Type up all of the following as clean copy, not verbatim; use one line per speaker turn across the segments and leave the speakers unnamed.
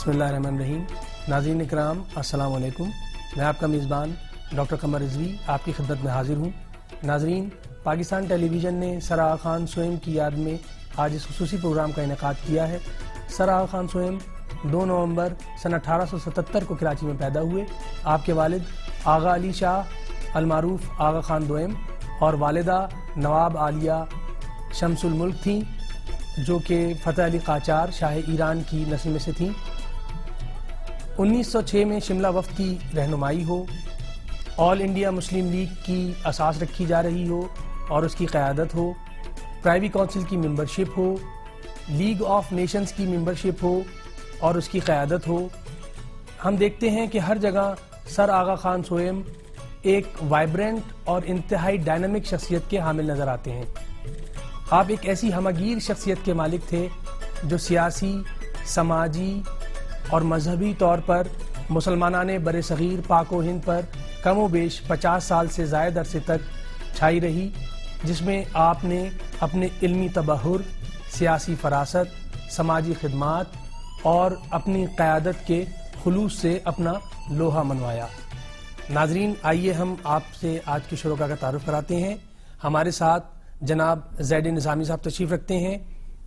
بسم اللہ الرحمن الرحیم. ناظرین اکرام السلام علیکم. میں آپ کا میزبان ڈاکٹر قمر رضوی آپ کی خدمت میں حاضر ہوں. ناظرین، پاکستان ٹیلی ویژن نے سر آغا خان سوئم کی یاد میں آج اس خصوصی پروگرام کا انعقاد کیا ہے. سر آغا خان سوئم 2 نومبر سن 1877 کو کراچی میں پیدا ہوئے. آپ کے والد آغا علی شاہ المعروف آغا خان دوئم اور والدہ نواب عالیہ شمس الملک تھیں، جو کہ فتح علی قاجار شاہ ایران کی نسل میں سے تھیں. 1906 میں شملہ وفد کی رہنمائی ہو، آل انڈیا مسلم لیگ کی اساس رکھی جا رہی ہو اور اس کی قیادت ہو، پرائیوی کونسل کی membership who, league of nations کی ممبرشپ ہو اور اس کی قیادت ہو. ہم دیکھتے ہیں کہ ہر جگہ سر آغا خان سوئم ایک وائبرنٹ اور انتہائی ڈائنامک شخصیت کے حامل نظر آتے ہیں. آپ ایک ایسی ہمہ گیر شخصیت کے مالک تھے جو سیاسی، سماجی اور مذہبی طور پر مسلمانان بر صغیر پاک و ہند پر کم و بیش 50 سال سے زائد عرصے تک چھائی رہی، جس میں آپ نے اپنے علمی تبحر، سیاسی فراست، سماجی خدمات اور اپنی قیادت کے خلوص سے اپنا لوہا منوایا. ناظرین، آئیے ہم آپ سے آج کے شروع کا تعارف کراتے ہیں. ہمارے ساتھ جناب زید نظامی صاحب تشریف رکھتے ہیں.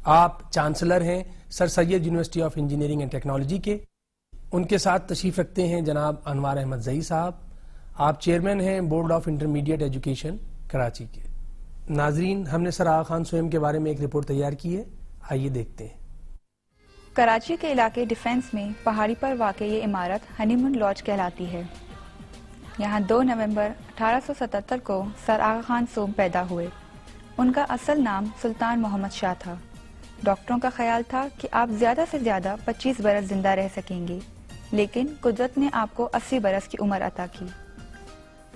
آپ چانسلر ہیں Sir Syed University of Engineering and Technology کے. ان کے ساتھ تشریف رکھتے ہیں جناب انوار احمد زئی صاحب. آپ چیئرمین ہیں board of intermediate education Karachi کے. ناظرین، ہم نے سر آغا خان سوئم کے بارے میں ایک رپورٹ تیار کی ہے، آئیے دیکھتے ہیں.
کراچی کے علاقے ڈیفنس میں پہاڑی پر واقع یہ عمارت ہنی مون لاج کہلاتی ہے. یہاں 2 نومبر 1877 کو سر آغا خان سوئم پیدا ہوئے. ان کا اصل نام سلطان محمد شاہ تھا. ڈاکٹروں کا خیال تھا کہ آپ زیادہ سے زیادہ 25 برس زندہ رہ سکیں گے، لیکن قدرت نے آپ کو 80 برس کی عمر عطا کی.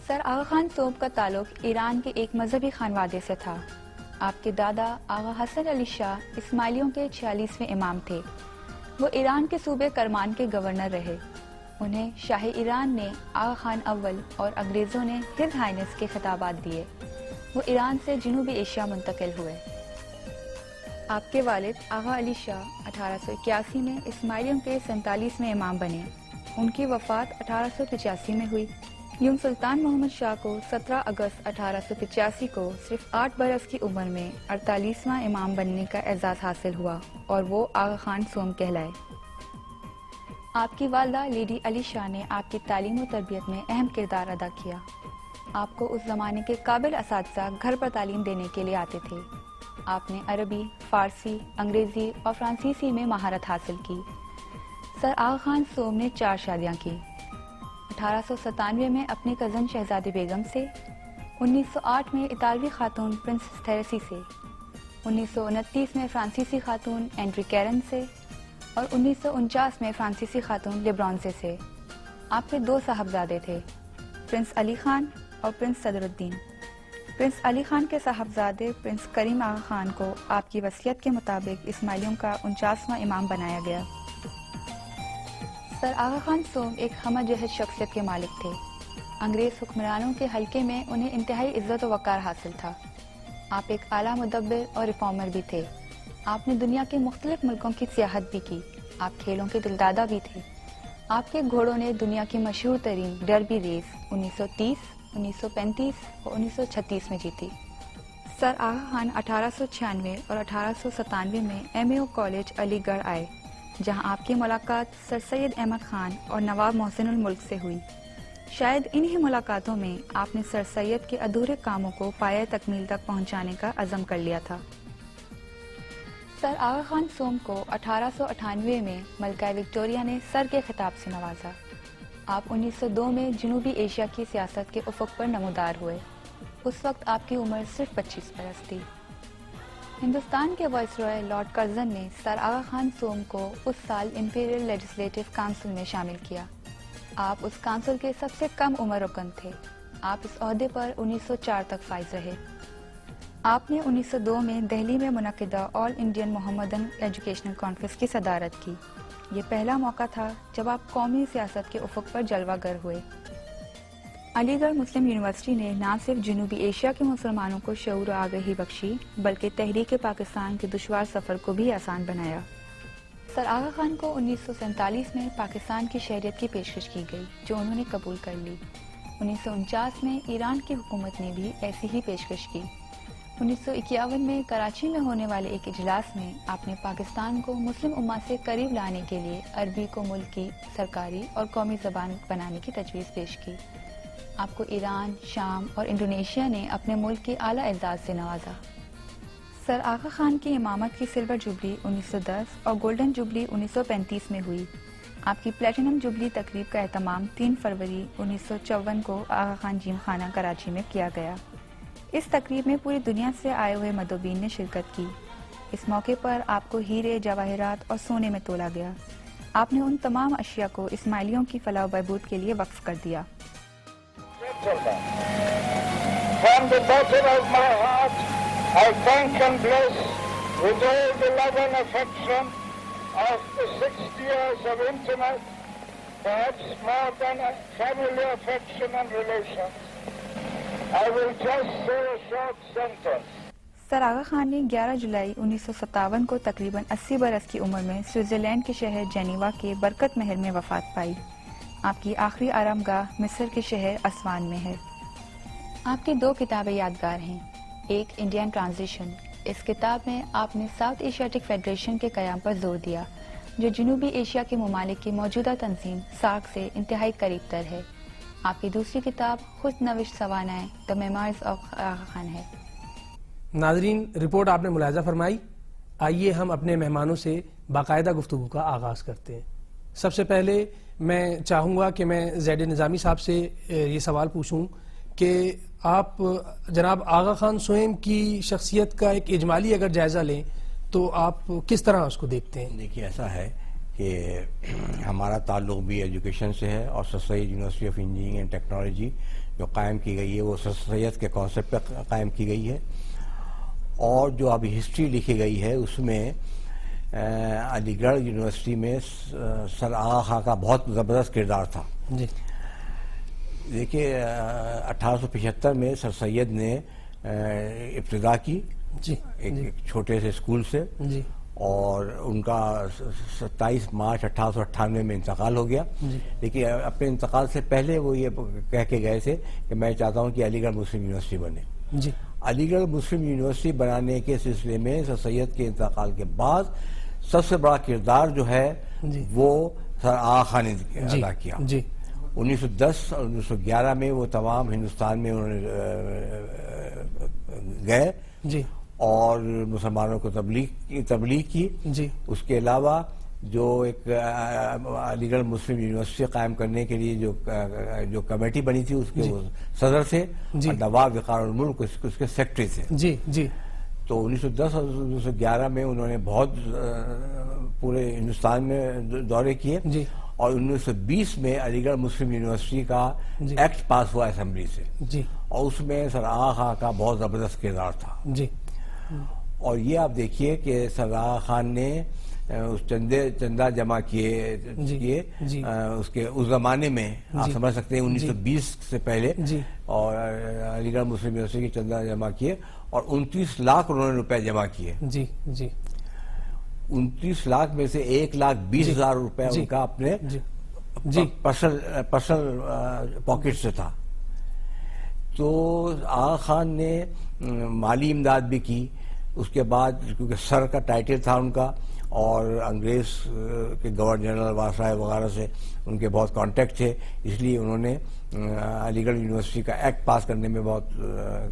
سر آغا خان سوئم کا تعلق ایران کے ایک مذہبی خانوادے سے تھا. آپ کے دادا آغا حسن علی شاہ اسماعیلیوں کے 46ویں امام تھے. وہ ایران کے صوبے کرمان کے گورنر رہے. انہیں شاہ ایران نے آغا خان اول اور انگریزوں نے ہز ہائنس کے خطابات دیے. وہ ایران سے جنوبی ایشیا منتقل ہوئے. آپ کے والد آغا علی شاہ 1881 میں اسماعیلیوں کے 47ویں امام بنے. ان کی وفات 1885 میں ہوئی. یوں سلطان محمد شاہ کو 17 اگست 1885 کو صرف 8 برس کی عمر میں 48واں امام بننے کا اعزاز حاصل ہوا اور وہ آغا خان سوئم کہلائے. آپ کی والدہ لیڈی علی شاہ نے آپ کی تعلیم و تربیت میں اہم کردار ادا کیا. آپ کو اس زمانے کے قابل اساتذہ گھر پر تعلیم دینے کے لیے آتے تھے. آپ نے عربی، فارسی، انگریزی اور فرانسیسی میں مہارت حاصل کی. سر آغا خان سوئم نے 4 شادیاں کی. 1897 میں اپنی کزن شہزادی بیگم سے، 1908 میں اطالوی خاتون پرنسس تھیریسی سے، 1929 میں فرانسیسی خاتون اینڈری کیرن سے اور 1949 میں فرانسیسی خاتون لیبرانسے سے. آپ کے 2 صاحبزادے تھے، پرنس علی خان اور پرنس صدر الدین. پرنس علی خان کے صاحبزادے پرنس کریم آغا خان کو آپ کی وصیت کے مطابق اسماعیلیوں کا 49واں امام بنایا گیا. سر آغا خان سوئم ایک ہمہ جہت شخصیت کے مالک تھے. انگریز حکمرانوں کے حلقے میں انہیں انتہائی عزت و وقار حاصل تھا. آپ ایک اعلیٰ مدبر اور ریفارمر بھی تھے. آپ نے دنیا کے مختلف ملکوں کی سیاحت بھی کی. آپ کھیلوں کے دلدادہ بھی تھے. آپ کے گھوڑوں نے دنیا کی مشہور ترین ڈربی ریس 1930، 1935 اور 1936 میں جیتی. سر آغا خان 1896 اور 1897 میں MAO کالج علی گڑھ آئے، جہاں آپ کی ملاقات سر سید احمد خان اور نواب محسن الملک سے ہوئی. شاید انہی ملاقاتوں میں آپ نے سر سید کے ادھورے کاموں کو پایہ تکمیل تک پہنچانے کا عزم کر لیا تھا. سر آغا خان سوئم کو 1898 میں ملکہ وکٹوریہ نے سر کے خطاب سے نوازا. آپ 1902 میں جنوبی ایشیا کی سیاست کے افق پر نمودار ہوئے. اس وقت آپ کی عمر صرف 25 برس تھی. ہندوستان کے وائس رائے لارڈ کرزن نے سر آغا خان سوئم کو اس سال امپیریل لیجسلیٹو کونسل میں شامل کیا. آپ اس کونسل کے سب سے کم عمر رکن تھے. آپ اس عہدے پر 1904 تک فائز رہے. آپ نے 1902 میں دہلی میں منعقدہ آل انڈین محمدن ایجوکیشنل کانفرنس کی صدارت کی. یہ پہلا موقع تھا جب آپ قومی سیاست کے افق پر جلوہ گر ہوئے. علی گڑھ مسلم یونیورسٹی نے نہ صرف جنوبی ایشیا کے مسلمانوں کو شعور و آگہی بخشی، بلکہ تحریک پاکستان کے دشوار سفر کو بھی آسان بنایا. سر آغا خان کو 1947 میں پاکستان کی شہریت کی پیشکش کی گئی جو انہوں نے قبول کر لی۔ 1949 میں ایران کی حکومت نے بھی ایسی ہی پیشکش کی۔ 1951 میں کراچی میں ہونے والے ایک اجلاس میں آپ نے پاکستان کو مسلم امہ سے قریب لانے کے لیے عربی کو ملک کی سرکاری اور قومی زبان بنانے کی تجویز پیش کی۔ آپ کو ایران، شام اور انڈونیشیا نے اپنے ملک کے اعلیٰ اعزاز سے نوازا۔ سر آغا خان کی امامت کی سلور جوبلی 1910 اور گولڈن جوبلی 1935 میں ہوئی۔ آپ کی پلیٹینم جوبلی تقریب کا اہتمام 3 فروری 1954 کو آغا خان جیم خانہ کراچی میں کیا گیا۔ اس تقریب میں پوری دنیا سے آئے ہوئے مدعوین نے شرکت کی۔ اس موقع پر آپ کو ہیرے، جواہرات اور سونے میں تولا گیا۔ آپ نے ان تمام اشیاء کو اسماعیلیوں کی فلاح و بہبود کے لیے وقف کر دیا۔
From the bottom of my heart, I thank and bless with all the love and affection of the 60 years of intimate, perhaps more than a family affection and relations. I will just say a short sentence.
سر آغا خان نے 11 جولائی 1957 کو تقریباً 80 برس کی عمر میں Switzerland کے شہر Geneva کے برکت محل میں وفات پائی۔ آپ کی آخری آرام گاہ مصر کے شہر اسوان میں ہے۔ آپ کی 2 کتابیں یادگار ہیں۔ ایک انڈین ٹرانزیشن، اس کتاب میں آپ نے ساؤتھ ایشیاٹک فیڈریشن کے قیام پر زور دیا جو جنوبی ایشیا کے ممالک کی موجودہ تنظیم سارک سے انتہائی قریب تر ہے۔ آپ کی دوسری کتاب خود نوشت سوانح دی میموائرز آف آغا خان ہے۔
ناظرین، رپورٹ آپ نے ملاحظہ فرمائی۔ آئیے ہم اپنے مہمانوں سے باقاعدہ گفتگو کا آغاز کرتے ہیں۔ سب سے پہلے میں چاہوں گا کہ میں زید نظامی صاحب سے یہ سوال پوچھوں کہ آپ جناب آغا خان سوئم کی شخصیت کا ایک اجمالی اگر جائزہ لیں تو آپ کس طرح اس کو دیکھتے ہیں؟
دیکھیے، ایسا ہے کہ ہمارا تعلق بھی ایجوکیشن سے ہے اور Sir Syed University of Engineering and Technology جو قائم کی گئی ہے وہ سر سید کے کانسیپٹ پہ قائم کی گئی ہے، اور جو ابھی ہسٹری لکھی گئی ہے اس میں علی گڑھ یونیورسٹی میں سر آغا خان کا بہت زبردست کردار تھا۔
جی
دیکھیے، 1875 میں سر سید نے ابتدا کی
جی
ایک چھوٹے سے اسکول سے،
جی
اور ان کا 27 مارچ 1898 میں انتقال ہو گیا۔ لیکن اپنے انتقال سے پہلے وہ یہ کہہ کے گئے تھے کہ میں چاہتا ہوں کہ علی گڑھ مسلم یونیورسٹی بنے۔
جی
علی گڑھ مسلم یونیورسٹی بنانے کے سلسلے میں سر سید کے انتقال کے بعد سب سے بڑا کردار جو ہے وہ سر آغا خان نے ادا کیا۔
جی
1910 اور 1911 میں وہ تمام ہندوستان میں انہوں نے گئے
جی
اور مسلمانوں کو تبلیغ کی۔
جی
اس کے علاوہ جو ایک علی گڑھ مسلم یونیورسٹی قائم کرنے کے لیے جو کمیٹی بنی تھی اس کے وہ صدر تھے، اور نواب وقار الملک اس کے سیکرٹری تھے۔
جی جی
تو 1910 اور 1911 میں انہوں نے بہت پورے ہندوستان میں دورے کیے،
جی
اور 1920 میں علی گڑھ مسلم یونیورسٹی کا ایکٹ پاس ہوا اسمبلی سے،
جی
اور اس میں سر آغا خان کا بہت زبردست کردار تھا۔
جی
اور یہ آپ دیکھیے کہ سر آغا خان نے اس چندہ جمع کیے اس کے اس زمانے میں، آپ سمجھ سکتے ہیں 1920 سے پہلے، اور علی گڑھ مسلم یونیورسٹی کی چندہ جمع کیے اور 29 لاکھ انہوں نے روپے جمع کیے۔
جی جی
29 لاکھ میں سے 1,20,000 روپے ان کا اپنے پرسنل پاکٹ سے تھا۔ تو آغا خان نے مالی امداد بھی کی۔ اس کے بعد کیونکہ سر کا ٹائٹل تھا ان کا، اور انگریز کے گورنر جنرل واسرائے وغیرہ سے ان کے بہت کانٹیکٹ تھے، اس لیے انہوں نے علی گڑھ یونیورسٹی کا ایکٹ پاس کرنے میں بہت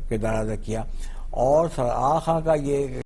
کردار ادا کیا۔ اور سر آغا خان کا یہ